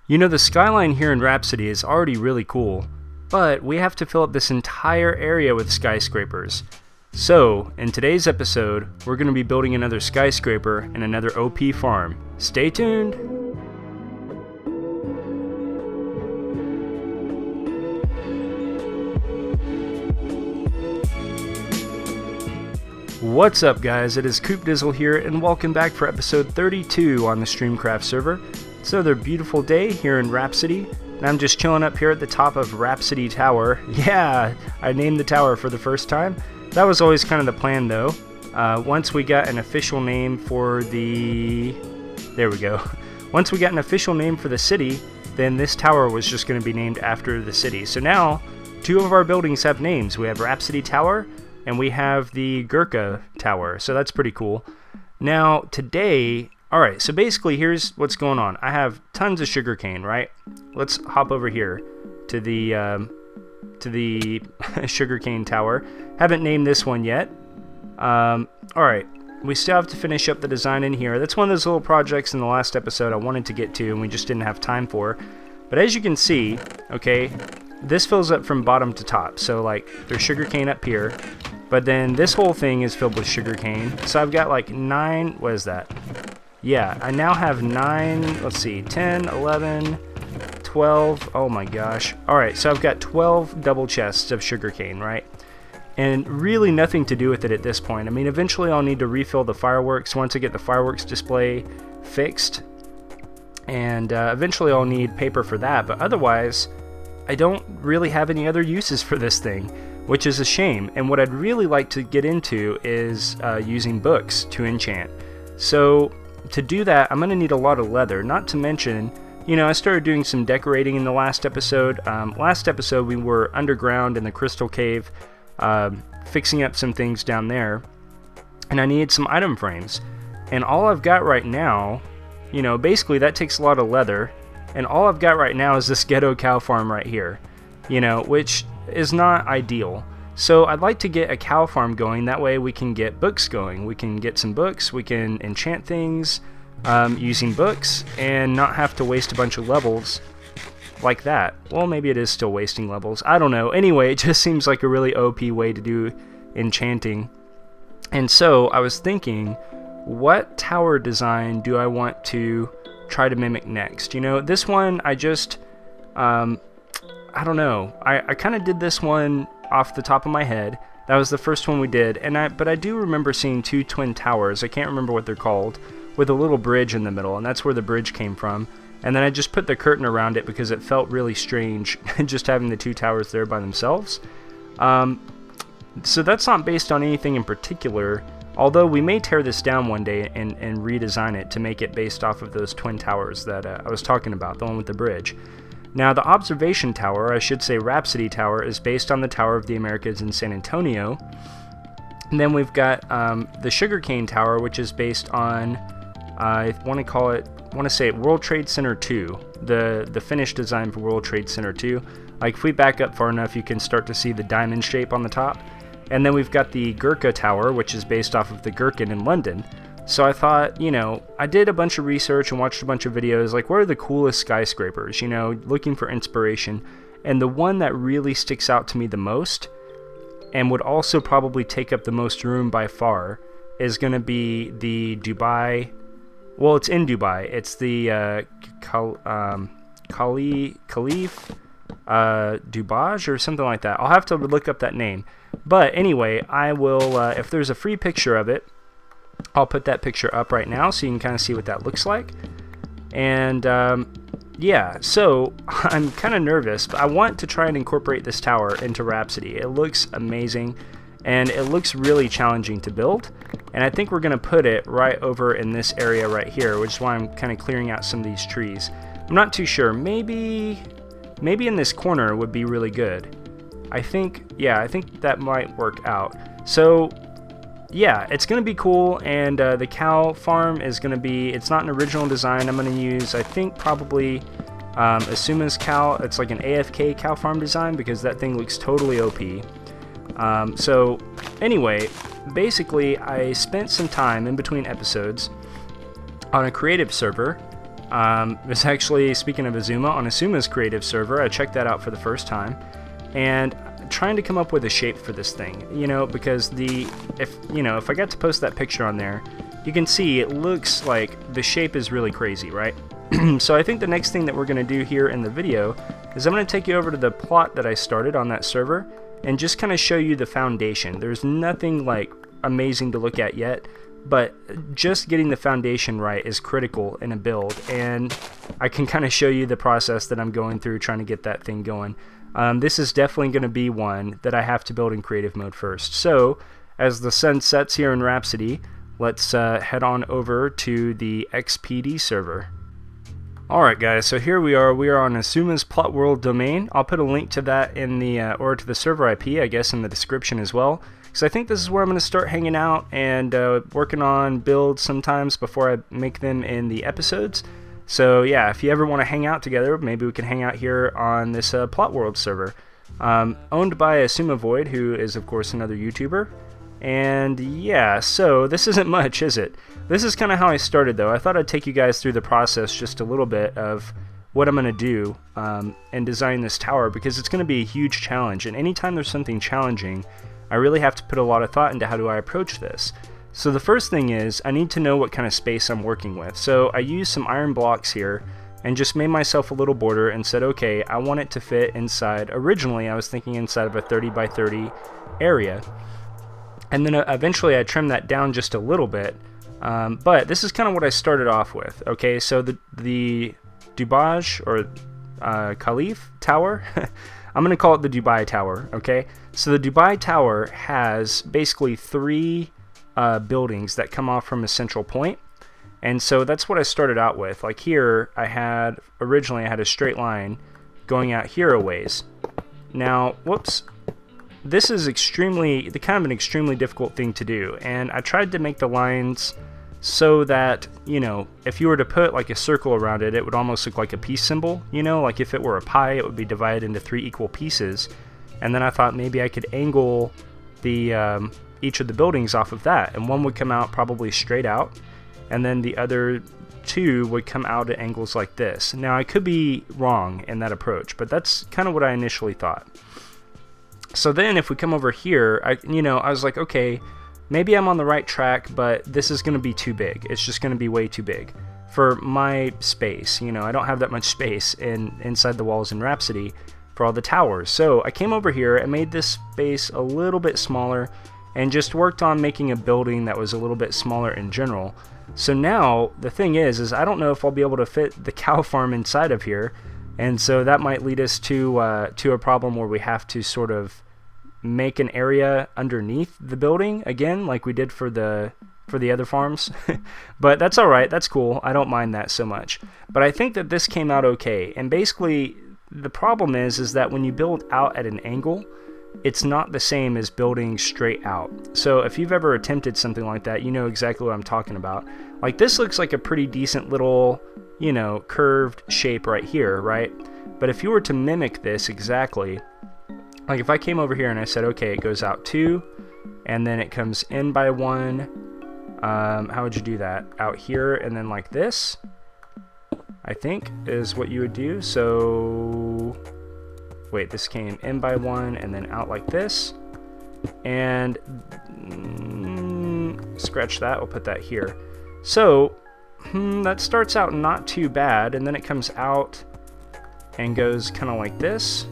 You know, the skyline here in Rhapsody is already really cool, but we have to fill up this entire area with skyscrapers. So, in today's episode, we're going to be building another skyscraper and another OP farm. Stay tuned! What's up guys, it is Coop Dizzle here, and welcome back for episode 32 on the StreamCraft server. It's another beautiful day here in Rhapsody, and I'm just chilling up here at the top of Rhapsody Tower. Yeah, I named the tower for the first time. That was always kind of the plan though. Once we got an official name for the... There we go. Once we got an official name for the city, then this tower was just going to be named after the city. So now, two of our buildings have names. We have Rhapsody Tower, and we have the Gurkha Tower, so that's pretty cool. Now, today... Alright, so basically here's what's going on. I have tons of sugarcane, right? Let's hop over here to the sugarcane tower. Haven't named this one yet. Alright, we still have to finish up the design in here. That's one of those little projects in the last episode I wanted to get to and we just didn't have time for. But as you can see, okay, this fills up from bottom to top. So like, there's sugarcane up here. But then this whole thing is filled with sugarcane. So I've got like 9, what is that? Yeah, I now have 9, let's see, 10, 11, 12, oh my gosh. Alright, so I've got 12 double chests of sugarcane, right? And really nothing to do with it at this point. I mean, eventually I'll need to refill the fireworks once I get the fireworks display fixed. And eventually I'll need paper for that, but otherwise, I don't really have any other uses for this thing, which is a shame. And what I'd really like to get into is using books to enchant. So to do that, I'm going to need a lot of leather, not to mention, you know, I started doing some decorating in the last episode. Last episode we were underground in the crystal cave, fixing up some things down there, and I needed some item frames. And all I've got right now, you know, basically that takes a lot of leather, and all I've got right now is this ghetto cow farm right here, you know, which is not ideal. So I'd like to get a cow farm going, that way we can get books going. We can get some books, we can enchant things using books, and not have to waste a bunch of levels like that. Well, maybe it is still wasting levels, I don't know. Anyway, it just seems like a really OP way to do enchanting. And so I was thinking, what tower design do I want to try to mimic next? You know, this one I just, I don't know. I kind of did this one off the top of my head. That was the first one we did, but I do remember seeing two twin towers, I can't remember what they're called, with a little bridge in the middle, and that's where the bridge came from. And then I just put the curtain around it because it felt really strange just having the two towers there by themselves. So that's not based on anything in particular, although we may tear this down one day and redesign it to make it based off of those twin towers that I was talking about, the one with the bridge. Now, the observation tower, I should say Rhapsody Tower, is based on the Tower of the Americas in San Antonio. And then we've got the Sugarcane Tower, which is based on, I want to say World Trade Center 2, the finished design for World Trade Center 2. Like, if we back up far enough, you can start to see the diamond shape on the top. And then we've got the Gurkha Tower, which is based off of the Gherkin in London. So I thought, you know, I did a bunch of research and watched a bunch of videos, like what are the coolest skyscrapers, you know, looking for inspiration. And the one that really sticks out to me the most, and would also probably take up the most room by far, is going to be the Dubai, well, it's in Dubai, it's the Khalif Dubaj or something like that. I'll have to look up that name. But anyway, I will, if there's a free picture of it, I'll put that picture up right now so you can kind of see what that looks like. And yeah, so I'm kind of nervous, but I want to try and incorporate this tower into Rhapsody. It looks amazing, and it looks really challenging to build. And I think we're going to put it right over in this area right here, which is why I'm kind of clearing out some of these trees. I'm not too sure. Maybe in this corner would be really good. I think that might work out. So yeah, it's going to be cool, and the cow farm is going to be, it's not an original design. I'm going to use, I think, probably Xisuma's cow. It's like an AFK cow farm design because that thing looks totally OP. So anyway, basically I spent some time in between episodes on a creative server It was actually, speaking of Xisuma, on Xisuma's creative server. I checked that out for the first time, and trying to come up with a shape for this thing, you know, because if I got to post that picture on there, you can see it looks like the shape is really crazy, right? So I think the next thing that we're going to do here in the video is I'm going to take you over to the plot that I started on that server and just kind of show you the foundation. There's nothing like amazing to look at yet, but just getting the foundation right is critical in a build, and I can kind of show you the process that I'm going through trying to get that thing going. This is definitely going to be one that I have to build in creative mode first. So as the sun sets here in Rhapsody, let's head on over to the XPD server. Alright guys, so here we are on Xisuma's Plotworld domain. I'll put a link to that in the, or to the server IP, I guess, in the description as well. So I think this is where I'm going to start hanging out and working on builds sometimes before I make them in the episodes. So yeah, if you ever want to hang out together, maybe we can hang out here on this Plotworld server. Owned by Xisuma Void, who is of course another YouTuber. And yeah, so this isn't much, is it? This is kind of how I started though. I thought I'd take you guys through the process just a little bit of what I'm going to do in designing this tower, because it's going to be a huge challenge, and anytime there's something challenging, I really have to put a lot of thought into how do I approach this. So the first thing is I need to know what kind of space I'm working with. So I used some iron blocks here and just made myself a little border and said, okay, I want it to fit inside. Originally I was thinking inside of a 30 by 30 area, and then eventually I trimmed that down just a little bit, but this is kind of what I started off with. Okay, so the Burj or Khalifa Tower, I'm going to call it the Dubai Tower, okay? So the Dubai Tower has basically three buildings that come off from a central point, and so that's what I started out with. Like here, originally I had a straight line going out here a ways. Now, whoops, this is kind of an extremely difficult thing to do, and I tried to make the lines so that, you know, if you were to put like a circle around it, it would almost look like a peace symbol, you know, like if it were a pie, it would be divided into 3 equal pieces. And then I thought maybe I could angle the each of the buildings off of that, and one would come out probably straight out, and then the other 2 would come out at angles like this. Now I could be wrong in that approach, but that's kind of what I initially thought. So then if we come over here, I was like, okay, maybe I'm on the right track, but this is going to be too big. It's just going to be way too big for my space. You know, I don't have that much space inside the walls in Rhapsody for all the towers. So I came over here and made this space a little bit smaller and just worked on making a building that was a little bit smaller in general. So now the thing is I don't know if I'll be able to fit the cow farm inside of here, and so that might lead us to a problem where we have to sort of make an area underneath the building again, like we did for the other farms. But that's all right, that's cool, I don't mind that so much. But I think that this came out okay, and basically the problem is that when you build out at an angle, it's not the same as building straight out. So if you've ever attempted something like that, you know exactly what I'm talking about. Like this looks like a pretty decent little, you know, curved shape right here, right? But if you were to mimic this exactly, like if I came over here and I said, okay, it goes out 2, and then it comes in by 1, how would you do that? Out here, and then like this, I think, is what you would do. So, wait, this came in by 1, and then out like this, and scratch that, we'll put that here. So, that starts out not too bad, and then it comes out and goes kind of like this.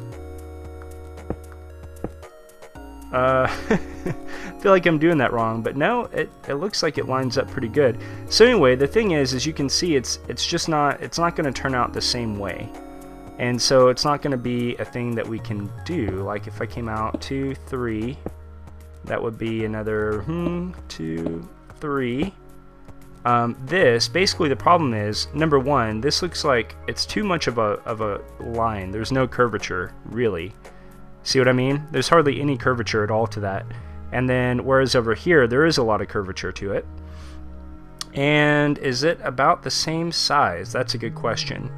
I feel like I'm doing that wrong, but no, it looks like it lines up pretty good. So anyway, the thing is, as you can see, it's not going to turn out the same way, and so it's not going to be a thing that we can do. Like if I came out 2, 3, that would be another 2, 3. This basically, the problem is, number 1, this looks like it's too much of a line. There's no curvature really. See what I mean? There's hardly any curvature at all to that. And then, whereas over here, there is a lot of curvature to it. And is it about the same size? That's a good question.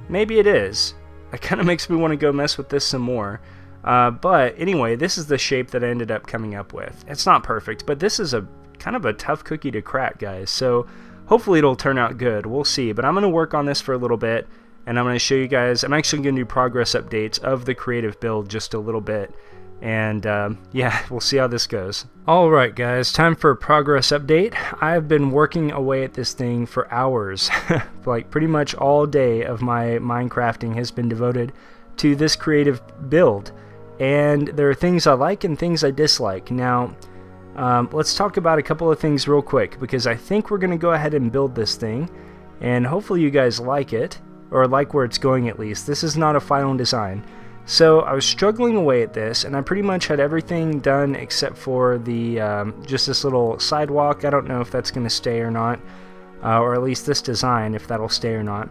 Maybe it is. It kind of makes me want to go mess with this some more. But anyway, this is the shape that I ended up coming up with. It's not perfect, but this is a kind of a tough cookie to crack, guys. So hopefully it'll turn out good. We'll see. But I'm going to work on this for a little bit, and I'm going to show you guys. I'm actually going to do progress updates of the creative build just a little bit. And yeah, we'll see how this goes. Alright guys, time for a progress update. I've been working away at this thing for hours. Like pretty much all day of my Minecrafting has been devoted to this creative build. And there are things I like and things I dislike. Now, let's talk about a couple of things real quick, because I think we're going to go ahead and build this thing. And hopefully you guys like it, or like where it's going at least. This is not a final design. So I was struggling away at this, and I pretty much had everything done except for the just this little sidewalk. I don't know if that's going to stay or not, or at least this design, if that'll stay or not.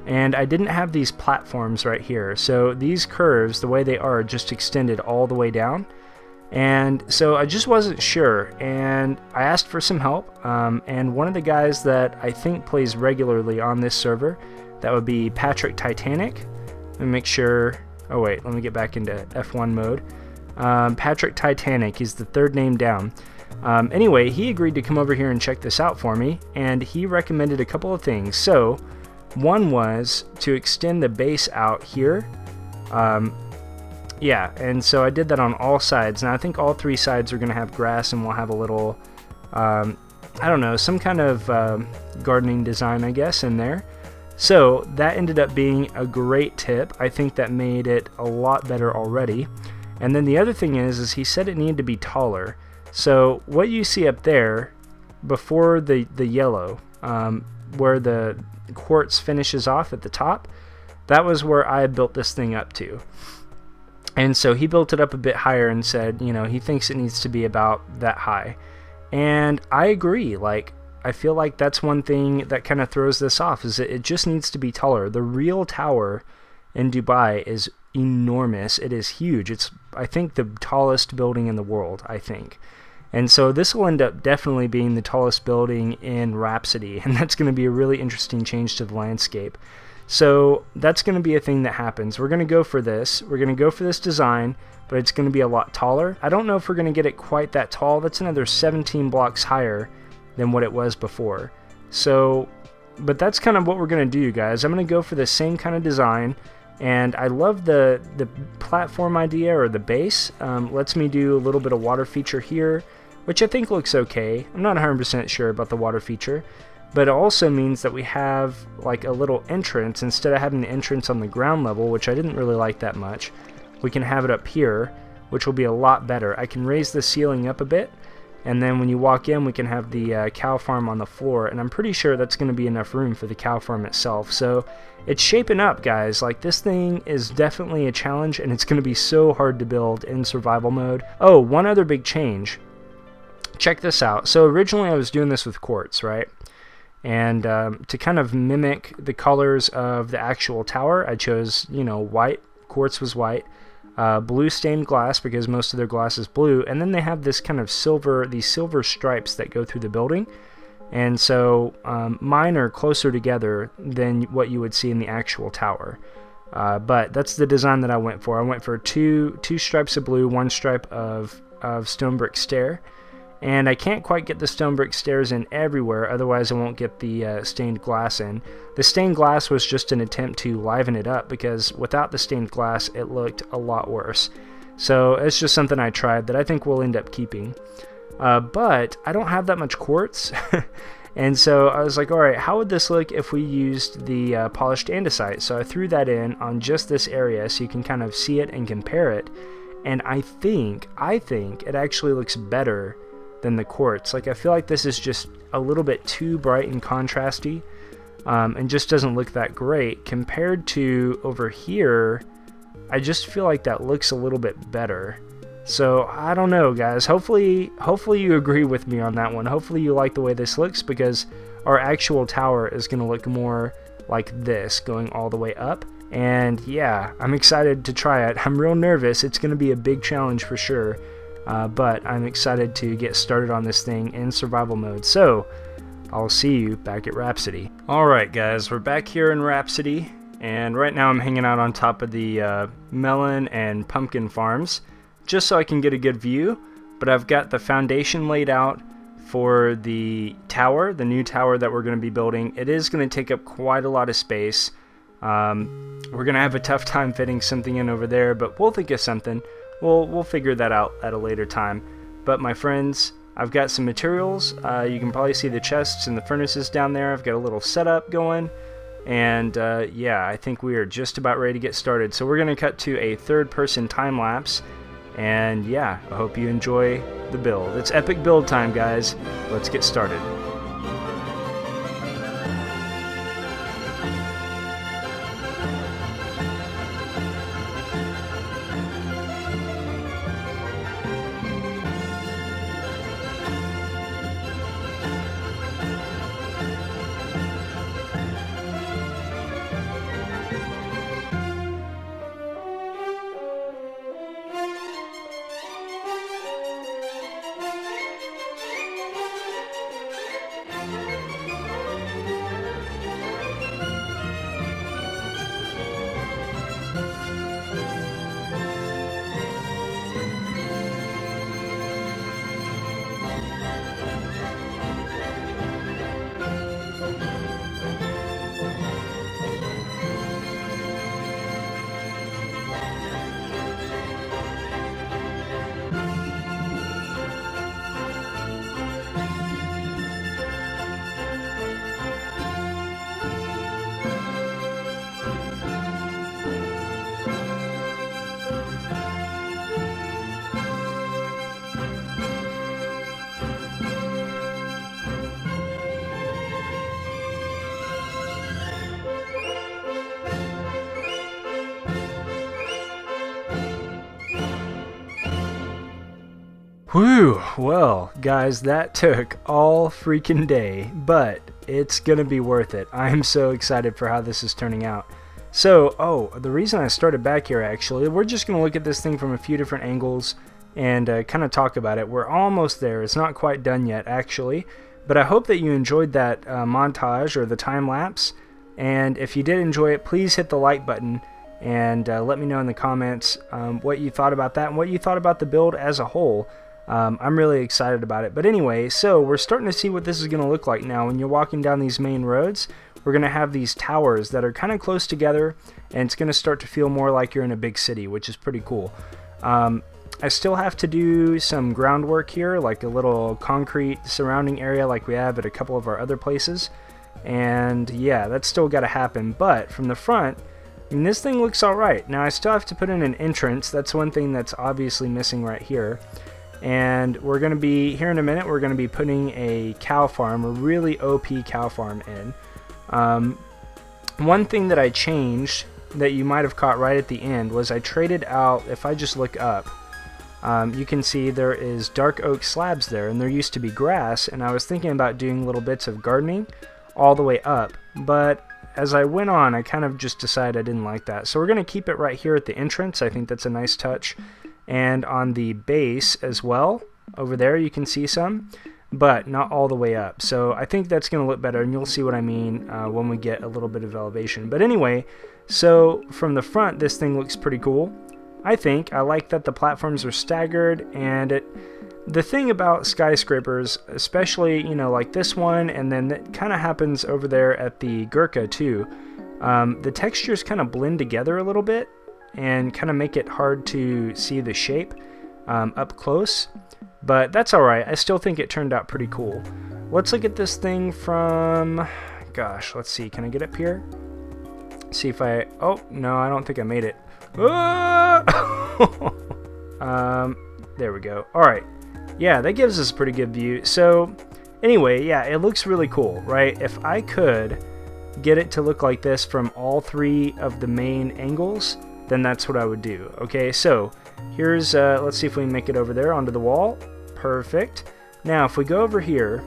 And I didn't have these platforms right here. So these curves, the way they are, just extended all the way down. And so I just wasn't sure, and I asked for some help, and one of the guys that I think plays regularly on this server, that would be Patrick Titanic. Let me make sure. Oh wait, let me get back into F1 mode. Patrick Titanic, he's the third name down. Anyway, he agreed to come over here and check this out for me, and he recommended a couple of things. So, one was to extend the base out here. Yeah, and so I did that on all sides. Now I think all three sides are going to have grass, and we'll have a little, I don't know, some kind of gardening design, I guess, in there. So that ended up being a great tip. I think that made it a lot better already. And then the other thing is he said it needed to be taller. So what you see up there before the yellow, where the quartz finishes off at the top, that was where I had built this thing up to. And so he built it up a bit higher and said, you know, he thinks it needs to be about that high. And I agree. Like, I feel like that's one thing that kind of throws this off, is it just needs to be taller. The real tower in Dubai is enormous. It is huge. It's, I think, the tallest building in the world, I think. And so this will end up definitely being the tallest building in Rhapsody, and that's going to be a really interesting change to the landscape. So that's going to be a thing that happens. We're going to go for this. We're going to go for this design, but it's going to be a lot taller. I don't know if we're going to get it quite that tall. That's another 17 blocks higher than what it was before. So, but that's kind of what we're going to do, guys. I'm going to go for the same kind of design, and I love the platform idea, or the base. Lets me do a little bit of water feature here, which I think looks okay. I'm not 100% sure about the water feature, but it also means that we have like a little entrance. Instead of having the entrance on the ground level, which I didn't really like that much, we can have it up here, which will be a lot better. I can raise the ceiling up a bit, and then when you walk in, we can have the cow farm on the floor, and I'm pretty sure that's going to be enough room for the cow farm itself. So it's shaping up, guys. Like, this thing is definitely a challenge, and it's going to be so hard to build in survival mode. Oh, one other big change. Check this out. So originally I was doing this with quartz, right? And to kind of mimic the colors of the actual tower, I chose, you know, white. Quartz was white. Blue stained glass, because most of their glass is blue, and then they have this kind of silver, these silver stripes that go through the building, and so mine are closer together than what you would see in the actual tower, but that's the design that I went for. I went for two stripes of blue, one stripe of stone brick stair, and I can't quite get the stone brick stairs in everywhere, otherwise I won't get the stained glass in. The stained glass was just an attempt to liven it up, because without the stained glass it looked a lot worse. So it's just something I tried that I think we'll end up keeping. But I don't have that much quartz, and so I was like, alright, how would this look if we used the polished andesite? So I threw that in on just this area so you can kind of see it and compare it, and I think it actually looks better than the quartz. Like, I feel like this is just a little bit too bright and contrasty, and just doesn't look that great compared to over here. I just feel like that looks a little bit better. So I don't know, guys. Hopefully you agree with me on that one. Hopefully you like the way this looks, because our actual tower is going to look more like this, going all the way up. And yeah, I'm excited to try it. I'm real nervous. It's going to be a big challenge for sure. But I'm excited to get started on this thing in survival mode. So I'll see you back at Rhapsody. Alright guys, we're back here in Rhapsody, and right now I'm hanging out on top of the melon and pumpkin farms, just so I can get a good view. But I've got the foundation laid out for the tower, the new tower that we're going to be building. It is going to take up quite a lot of space. We're going to have a tough time fitting something in over there, but we'll think of something. We'll figure that out at a later time. But my friends, I've got some materials. You can probably see the chests and the furnaces down there. I've got a little setup going. And yeah, I think we are just about ready to get started. So we're going to cut to a third-person time-lapse. And yeah, I hope you enjoy the build. It's epic build time, guys. Let's get started. Whew, well, guys, that took all freaking day, but it's gonna be worth it. I'm so excited for how this is turning out. So, the reason I started back here, actually, we're just gonna look at this thing from a few different angles and kind of talk about it. We're almost there. It's not quite done yet, actually, but I hope that you enjoyed that montage or the time lapse, and if you did enjoy it, please hit the like button and let me know in the comments what you thought about that and what you thought about the build as a whole. I'm really excited about it. But anyway, so we're starting to see what this is going to look like now. When you're walking down these main roads, we're going to have these towers that are kind of close together, and it's going to start to feel more like you're in a big city, which is pretty cool. I still have to do some groundwork here, like a little concrete surrounding area like we have at a couple of our other places. And yeah, that's still got to happen. But from the front, I mean, this thing looks alright. Now, I still have to put in an entrance. That's one thing that's obviously missing right here. And we're going to be, here in a minute, we're going to be putting a cow farm, a really OP cow farm in. One thing that I changed that you might have caught right at the end was I traded out, if I just look up, you can see there is dark oak slabs there, and there used to be grass, and I was thinking about doing little bits of gardening all the way up, but as I went on, I kind of just decided I didn't like that. So we're going to keep it right here at the entrance. I think that's a nice touch. And on the base as well, over there you can see some, but not all the way up. So I think that's going to look better, and you'll see what I mean when we get a little bit of elevation. But anyway, so from the front, this thing looks pretty cool. I think. I like that the platforms are staggered, and the thing about skyscrapers, especially, you know, like this one, and then that kind of happens over there at the Gurkha too, the textures kind of blend together a little bit and kind of make it hard to see the shape up close, but that's alright. I still think it turned out pretty cool. Let's look at this thing from, gosh, let's see, can I get up here? See if I, oh, no, I don't think I made it. There we go. Alright, yeah, that gives us a pretty good view. So, anyway, yeah, it looks really cool, right? If I could get it to look like this from all three of the main angles, then that's what I would do. Okay, so here's, let's see if we can make it over there onto the wall. Perfect. Now, if we go over here,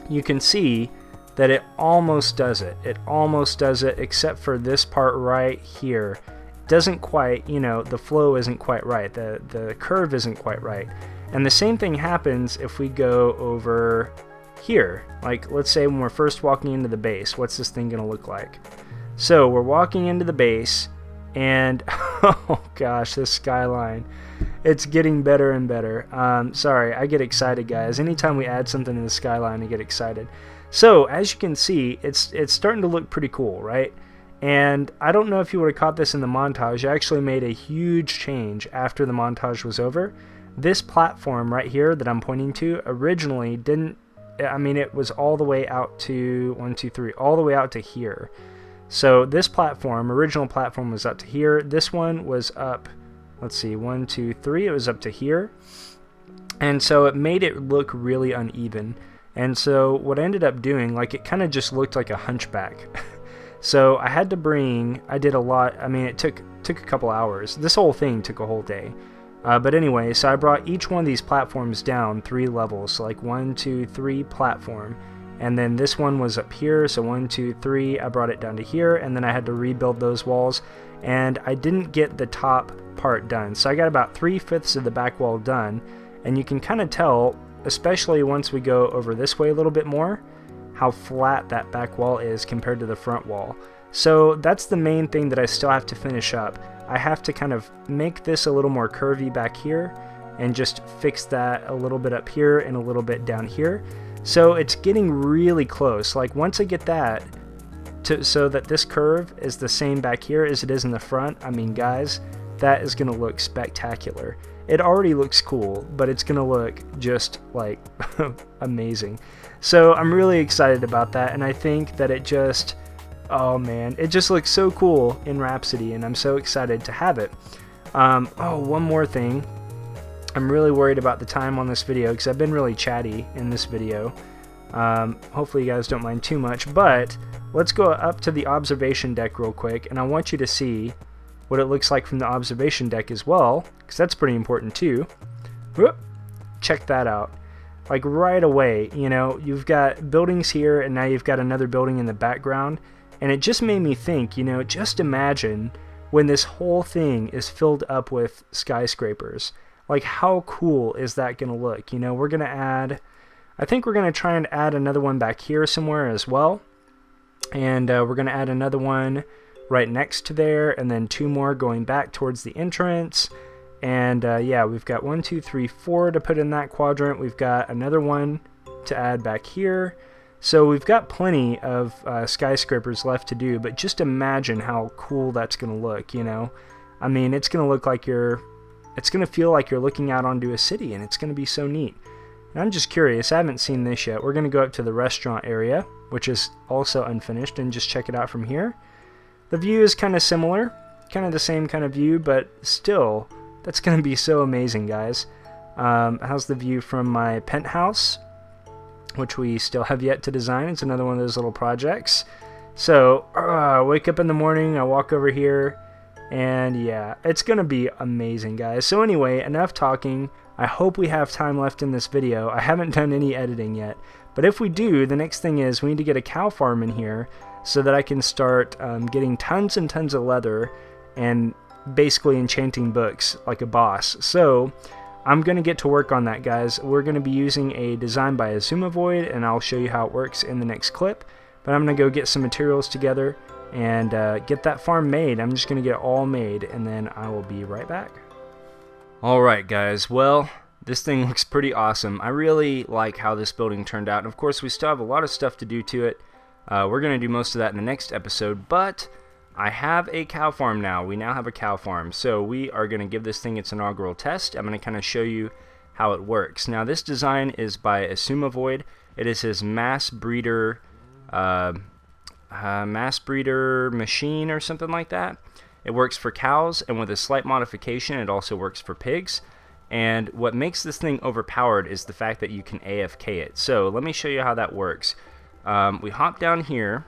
you can see that it almost does it. It almost does it, except for this part right here. It doesn't quite, you know, the flow isn't quite right. The curve isn't quite right. And the same thing happens if we go over here. Like, let's say when we're first walking into the base, what's this thing going to look like? So, we're walking into the base, and oh gosh, this skyline, It's getting better and better. Sorry, I get excited, guys. Anytime we add something to the skyline, I get excited. So, as you can see, it's starting to look pretty cool, right? And I don't know if you would have caught this in the montage. I actually made a huge change after the montage was over. This platform right here that I'm pointing to originally didn't, I mean, it was all the way out to, 1, 2, 3, all the way out to here. So this platform, original platform, was up to here. This one was up, let's see, 1, 2, 3, it was up to here. And so it made it look really uneven. And so what I ended up doing, like, it kind of just looked like a hunchback. So I had to bring, I did a lot, I mean, it took a couple hours. This whole thing took a whole day. But anyway, so I brought each one of these platforms down 3 levels, so like 1, 2, 3 platform. And then this one was up here, so 1, 2, 3, I brought it down to here, and then I had to rebuild those walls. And I didn't get the top part done. So I got about 3/5 of the back wall done. And you can kind of tell, especially once we go over this way a little bit more, how flat that back wall is compared to the front wall. So that's the main thing that I still have to finish up. I have to kind of make this a little more curvy back here and just fix that a little bit up here and a little bit down here. So it's getting really close. Like once I get that so that this curve is the same back here as it is in the front, I mean guys, that is going to look spectacular. It already looks cool, but it's going to look just like amazing. So I'm really excited about that, and I think that it just, oh man, it just looks so cool in Rhapsody, and I'm so excited to have it. Oh, one more thing. I'm really worried about the time on this video because I've been really chatty in this video. Hopefully you guys don't mind too much, but let's go up to the observation deck real quick, and I want you to see what it looks like from the observation deck as well, because that's pretty important too. Whoop. Check that out. Like right away, you know, you've got buildings here, and now you've got another building in the background, and it just made me think, you know, just imagine when this whole thing is filled up with skyscrapers. Like how cool is that going to look? You know, we're going to add, I think we're going to try and add another one back here somewhere as well, and we're going to add another one right next to there, and then 2 more going back towards the entrance. And yeah, we've got 1, 2, 3, 4 to put in that quadrant. We've got another one to add back here. So we've got plenty of skyscrapers left to do, but just imagine how cool that's going to look, you know. I mean, it's going to look like it's going to feel like you're looking out onto a city, and it's going to be so neat. And I'm just curious, I haven't seen this yet. We're going to go up to the restaurant area, which is also unfinished, and just check it out from here. The view is kind of similar, kind of the same kind of view, but still, that's going to be so amazing, guys. How's the view from my penthouse, which we still have yet to design? It's another one of those little projects. So, I wake up in the morning, I walk over here, and yeah, it's going to be amazing, guys. So anyway, enough talking. I hope we have time left in this video. I haven't done any editing yet, but if we do, the next thing is we need to get a cow farm in here so that I can start getting tons and tons of leather and basically enchanting books like a boss. So I'm going to get to work on that, guys. We're going to be using a design by Xisuma Void, and I'll show you how it works in the next clip. But I'm going to go get some materials together and get that farm made. I'm just going to get it all made, and then I will be right back. Alright guys, well, this thing looks pretty awesome. I really like how this building turned out, and of course we still have a lot of stuff to do to it. We're going to do most of that in the next episode, but I have a cow farm now. We now have a cow farm, so we are going to give this thing its inaugural test. I'm going to kind of show you how it works. Now this design is by Xisuma Void. It is his mass breeder machine or something like that. It works for cows, and with a slight modification it also works for pigs. And what makes this thing overpowered is the fact that you can AFK it. So let me show you how that works. We hop down here,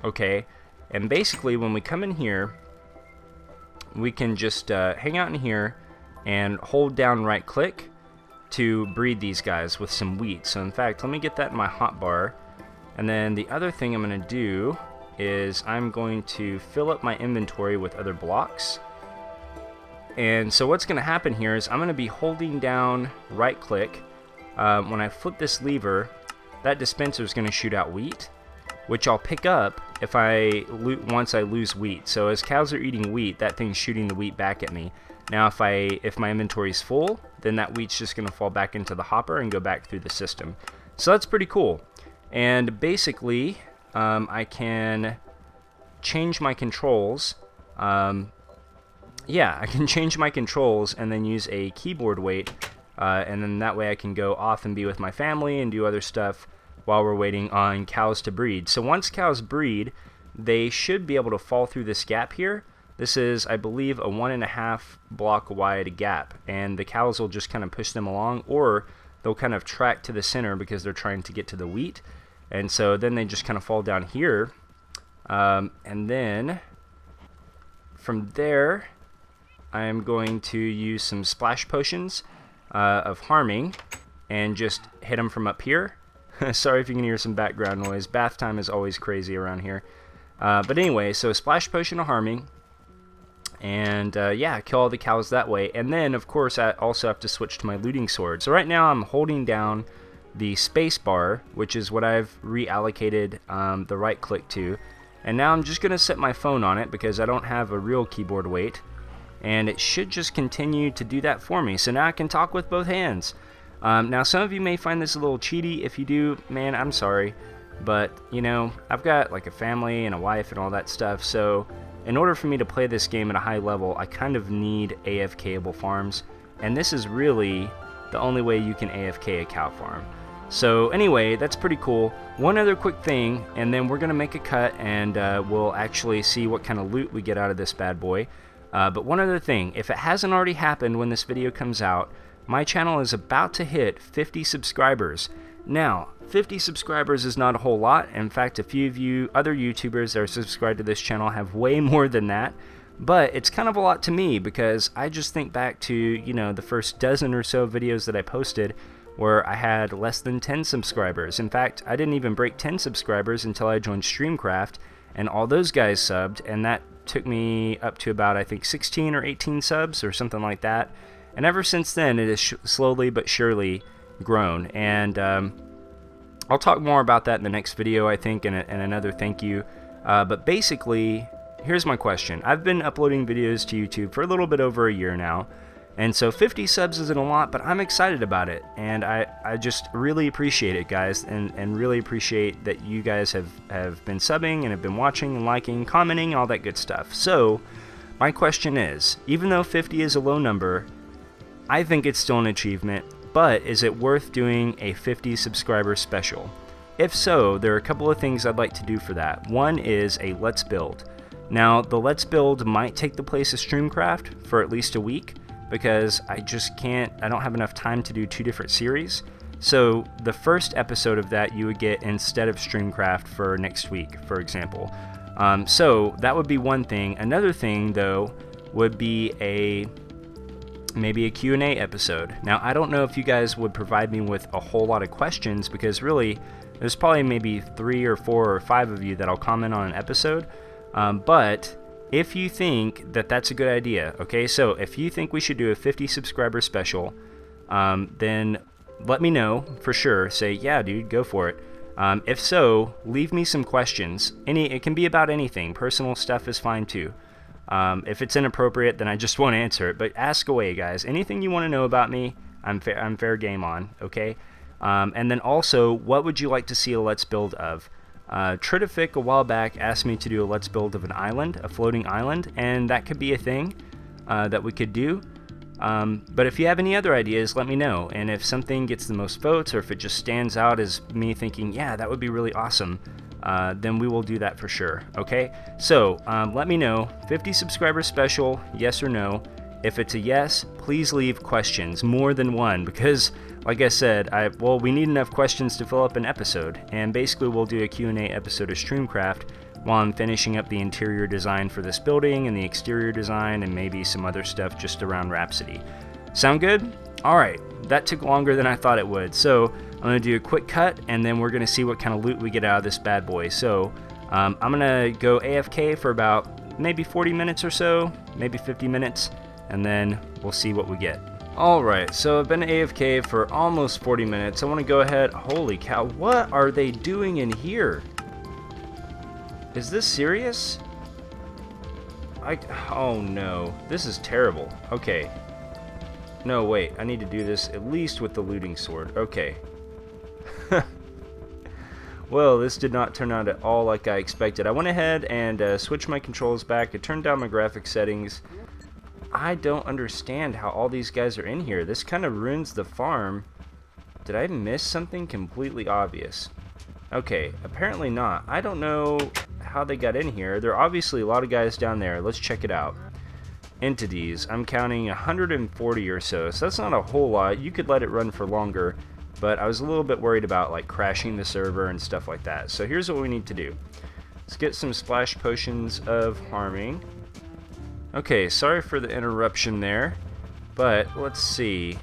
okay, and basically when we come in here, we can just hang out in here and hold down right click to breed these guys with some wheat. So in fact, let me get that in my hotbar, and then the other thing I'm going to do is I'm going to fill up my inventory with other blocks. And so what's going to happen here is I'm going to be holding down right click. When I flip this lever, that dispenser is going to shoot out wheat, which I'll pick up if once I lose wheat. So as cows are eating wheat, that thing's shooting the wheat back at me. Now if my inventory's full, then that wheat's just going to fall back into the hopper and go back through the system. So that's pretty cool. And basically, I can change my controls. Yeah, I can change my controls and then use a keyboard weight, and then that way I can go off and be with my family and do other stuff while we're waiting on cows to breed. So once cows breed, they should be able to fall through this gap here. This is, I believe, a 1.5 block wide gap, and the cows will just kind of push them along, or they'll kind of track to the center because they're trying to get to the wheat, and so then they just kind of fall down here, and then from there I'm going to use some splash potions of harming and just hit them from up here. Sorry if you can hear some background noise. Bath time is always crazy around here. But anyway, so splash potion of harming, and yeah, kill all the cows that way. And then, of course, I also have to switch to my looting sword. So right now I'm holding down the space bar, which is what I've reallocated the right click to. And now I'm just going to set my phone on it because I don't have a real keyboard weight. And it should just continue to do that for me. So now I can talk with both hands. Now some of you may find this a little cheaty. If you do, man, I'm sorry. But, you know, I've got like a family and a wife and all that stuff. So in order for me to play this game at a high level, I kind of need afk-able farms. And this is really the only way you can AFK a cow farm. So anyway, that's pretty cool. One other quick thing, and then we're going to make a cut, and we'll actually see what kind of loot we get out of this bad boy. But one other thing, if it hasn't already happened when this video comes out, my channel is about to hit 50 subscribers. Now, 50 subscribers is not a whole lot. In fact, a few of you other YouTubers that are subscribed to this channel have way more than that. But it's kind of a lot to me because I just think back to, you know, the first dozen or so videos that I posted where I had less than 10 subscribers. In fact, I didn't even break 10 subscribers until I joined StreamCraft, and all those guys subbed, and that took me up to about, I think, 16 or 18 subs or something like that. And ever since then, it has slowly but surely grown. And I'll talk more about that in the next video, I think, and another thank you. But basically, here's my question. I've been uploading videos to YouTube for a little bit over a year now. And so 50 subs isn't a lot, but I'm excited about it. And I just really appreciate it, guys. And really appreciate that you guys have been subbing and have been watching and liking, commenting, all that good stuff. So my question is, even though 50 is a low number, I think it's still an achievement. But is it worth doing a 50 subscriber special? If so, there are a couple of things I'd like to do for that. One is a Let's Build. Now, the Let's Build might take the place of StreamCraft for at least a week, because I don't have enough time to do two different series. So the first episode of that you would get instead of StreamCraft for next week, for example. So that would be one thing. Another thing, though, would be maybe a Q&A episode. Now, I don't know if you guys would provide me with a whole lot of questions, because really, there's probably maybe 3 or 4 or 5 of you that'll comment on an episode. But if you think that that's a good idea, okay, so if you think we should do a 50 subscriber special, then let me know for sure. Say, yeah, dude, go for it. If so, leave me some questions. It can be about anything. Personal stuff is fine too. If it's inappropriate, then I just won't answer it. But ask away, guys. Anything you want to know about me, I'm fair game on, okay? And then also, what would you like to see a Let's Build of? Tritifik a while back asked me to do a Let's Build of an island, a floating island, and that could be a thing that we could do. But if you have any other ideas, let me know. And if something gets the most votes, or if it just stands out as me thinking, yeah, that would be really awesome, then we will do that for sure, okay? So, let me know. 50 subscriber special, yes or no. If it's a yes, please leave questions, more than one, because, like I said, we need enough questions to fill up an episode, and basically we'll do a Q&A episode of StreamCraft while I'm finishing up the interior design for this building and the exterior design and maybe some other stuff just around Rhapsody. Sound good? Alright, that took longer than I thought it would, so I'm going to do a quick cut, and then we're going to see what kind of loot we get out of this bad boy. So, I'm going to go AFK for about maybe 40 minutes or so, maybe 50 minutes, and then we'll see what we get. Alright, so I've been AFK for almost 40 minutes. I want to go ahead. Holy cow, what are they doing in here? Is this serious? Oh no, this is terrible. Okay. No, wait, I need to do this at least with the looting sword. Okay. Well, this did not turn out at all like I expected. I went ahead and switched my controls back. I turned down my graphic settings. I don't understand how all these guys are in here. This kind of ruins the farm. Did I miss something completely obvious? Okay, apparently not. I don't know how they got in here. There are obviously a lot of guys down there. Let's check it out. Entities. I'm counting 140 or so. So that's not a whole lot. You could let it run for longer. But I was a little bit worried about like crashing the server and stuff like that. So here's what we need to do. Let's get some splash potions of harming. Okay, sorry for the interruption there. But let's see.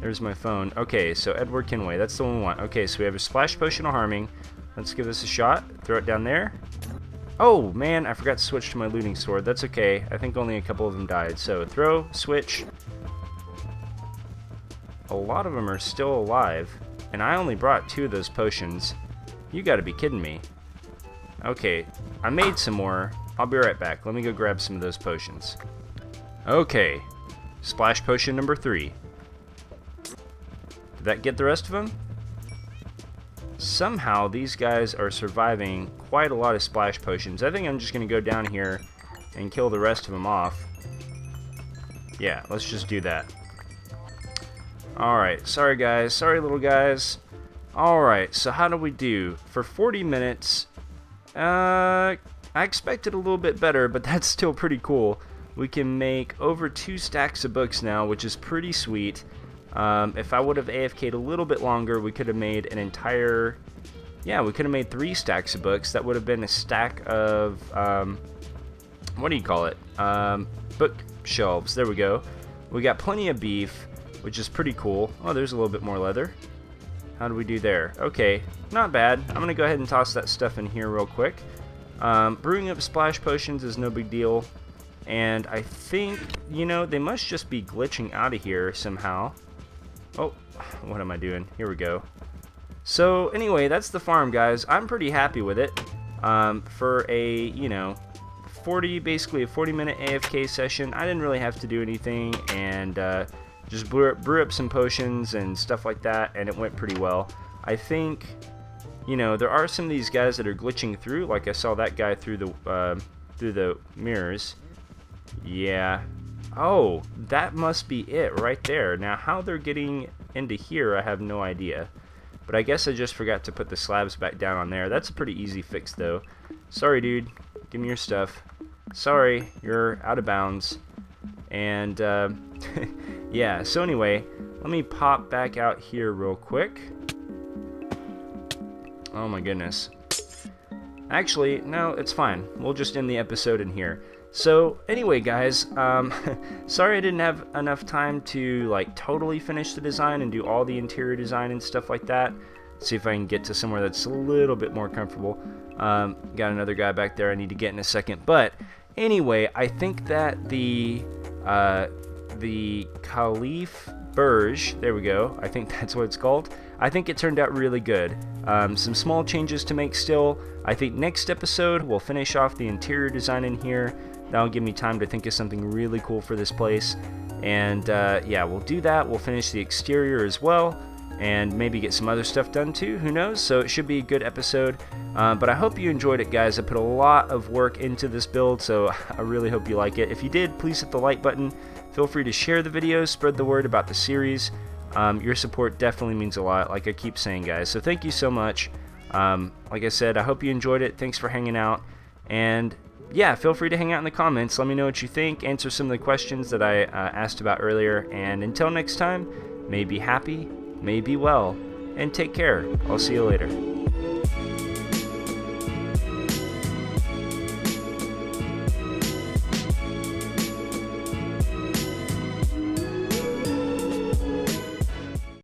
There's my phone. Okay, so Edward Kenway, that's the one we want. Okay, so we have a splash potion of harming. Let's give this a shot. Throw it down there. Oh, man, I forgot to switch to my looting sword. That's okay. I think only a couple of them died. So throw, switch. A lot of them are still alive. And I only brought 2 of those potions. You gotta be kidding me. Okay, I made some more. I'll be right back. Let me go grab some of those potions. Okay, splash potion number 3. Did that get the rest of them? Somehow these guys are surviving quite a lot of splash potions. I think I'm just going to go down here and kill the rest of them off. Yeah, let's just do that. Alright, sorry guys, sorry little guys. Alright, so how do we do? For 40 minutes, I expected a little bit better, but that's still pretty cool. We can make over 2 stacks of books now, which is pretty sweet. If I would have AFK'd a little bit longer, we could have made an entire... Yeah, we could have made 3 stacks of books. That would have been a stack of... what do you call it? Bookshelves. There we go. We got plenty of beef, which is pretty cool. Oh, there's a little bit more leather. How do we do there? Okay, not bad. I'm going to go ahead and toss that stuff in here real quick. Brewing up splash potions is no big deal. And I think, you know, they must just be glitching out of here somehow. Oh, what am I doing? Here we go. So, anyway, that's the farm, guys. I'm pretty happy with it. For a, you know, basically a 40-minute AFK session, I didn't really have to do anything, and just brew up some potions and stuff like that, and it went pretty well. I think, you know, there are some of these guys that are glitching through, like I saw that guy through the mirrors. Yeah. Oh, that must be it right there. Now, how they're getting into here, I have no idea. But I guess I just forgot to put the slabs back down on there. That's a pretty easy fix, though. Sorry, dude. Give me your stuff. Sorry, you're out of bounds. And, yeah, so anyway, let me pop back out here real quick. Oh my goodness. Actually, no, it's fine. We'll just end the episode in here. So, anyway, guys, sorry I didn't have enough time to, like, totally finish the design and do all the interior design and stuff like that. See if I can get to somewhere that's a little bit more comfortable. Got another guy back there I need to get in a second. But, anyway, I think that the Caliph Burj, there we go, I think that's what it's called. I think it turned out really good. Some small changes to make still. I think next episode we'll finish off the interior design in here. That'll give me time to think of something really cool for this place. And yeah, we'll do that. We'll finish the exterior as well. And maybe get some other stuff done too. Who knows? So it should be a good episode. But I hope you enjoyed it, guys. I put a lot of work into this build, so I really hope you like it. If you did, please hit the like button. Feel free to share the video, spread the word about the series. Your support definitely means a lot, like I keep saying, guys. So thank you so much. Like I said, I hope you enjoyed it. Thanks for hanging out. And yeah, feel free to hang out in the comments. Let me know what you think. Answer some of the questions that I asked about earlier. And until next time, may be happy, may be well, and take care. I'll see you later.